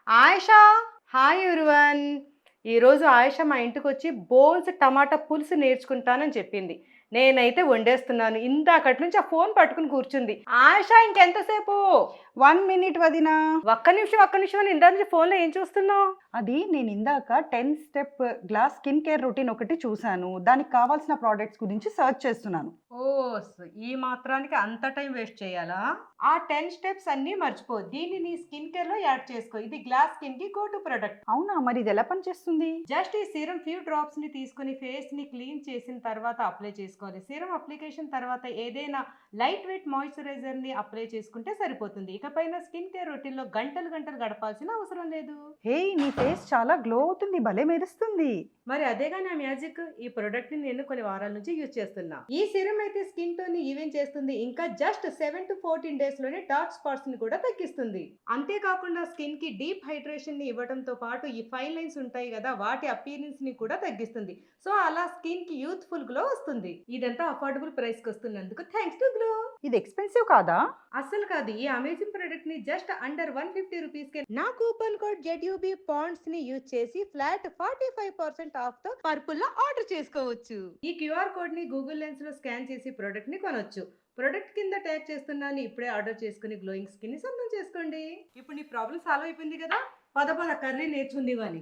Ayesha! Hi everyone. ఈరోజు ఆయిషా మా ఇంటికొచ్చి బోల్స్ టమాటా పులుసు నేర్చుకుంటానని చెప్పింది. నేనైతే వండేస్తున్నాను. ఇందాకటి నుంచి ఆ ఫోన్ పట్టుకుని కూర్చుంది. ఆయిషా ఇంకెంతసేపు? 1 మినిట్ వదినా. ఒక్క నిమిషం అని ఇందాక నుంచి ఫోన్‌లో ఏం చూస్తున్నావు? అది నేను ఇందాక 10 step glass skin care routine ఒకటి చూసాను. దానికి కావాల్సిన ప్రొడక్ట్స్ గురించి సెర్చ్ చేస్తున్నాను. ఓస్! ఈ మాత్రానికి అంత టైం వేస్ట్ చేయాలా? ఆ 10 స్టెప్స్ అన్నీ మర్చిపో. దీన్ని నీ స్కిన్ కేర్‌లో యాడ్ చేసుకో. ఇది గ్లాస్ స్కిన్‌కి గో టు ప్రొడక్ట్. అవునా? మరి ఇది ఎలా పనిచేస్తుంది? జస్ట్ ఈ సీరం ఫ్యూ డ్రాప్స్‌ని తీసుకొని ఫేస్‌ని క్లీన్ చేసిన తర్వాత అప్లై చేసుకోవాలి. సీరం అప్లికేషన్ తర్వాత ఏదైనా లైట్ వెయిట్ మాయిశ్చరైజర్‌ని అప్లై చేసుకుంటే సరిపోతుంది. ఇకపైన స్కిన్ కేర్ రొటీన్‌లో గంటలు గంటలు గడపాల్సిన అవసరం లేదు. హే, నీ ఫేస్ చాలా గ్లో అవుతుంది, భలే మెరుస్తుంది. మరి అదేగా నా మ్యాజిక్. ఈ ప్రొడక్ట్ ని నేను కొన్ని వారాల నుంచి యూజ్ చేస్తున్నా. ఈ సీరం అయితే స్కిన్ టోన్ ని ఈవెన్ చేస్తుంది. ఇంకా జస్ట్ 7 to 14 డేస్ లోనే డార్క్ స్పాట్స్ ని కూడా తగ్గిస్తుంది. అంతేకాకుండా స్కిన్ కి డీప్ హైడ్రేషన్ ని ఇవ్వడంతో పాటు ఈ ఫైన్ లైన్స్ ఉంటాయి కదా, వాటి అపియరెన్స్ ని కూడా తగ్గిస్తుంది. సో అలా స్కిన్ కి యూత్ఫుల్ గ్లో వస్తుంది. ఇదంతా అఫోర్డబుల్ ప్రైస్ కి వస్తున్నందుకు థ్యాంక్స్ టు గ్లో. ఇది ఎక్స్పెన్సివ్ కాదా? అసలు కాదు. ఈ అమేజింగ్ ప్రొడక్ట్ ని జస్ట్ అండర్ 150 రూపీస్ కే నా కూపన్ కోడ్ ZUB పాయింట్స్ ని యూజ్ చేసి ఫ్లాట్ 45% ఆఫ్ తో పర్పుల్ లో ఆర్డర్ చేసుకోవచ్చు. ఈ క్యూఆర్ కోడ్ ని గూగుల్ లెన్స్ లో స్కాన్ చేసి ప్రొడక్ట్ ని కొనొచ్చు. ప్రొడక్ట్ కింద ట్యాగ్ చేస్తున్నాను. ఇప్పుడే ఆర్డర్ చేసుకుని గ్లోయింగ్ స్కిన్ ని సొంతం చేసుకోండి. ఇప్పుడు నీ ప్రాబ్లం సాల్వ్ అయిపోయింది కదా. పద కర్రీ నేర్చుకుంది అని.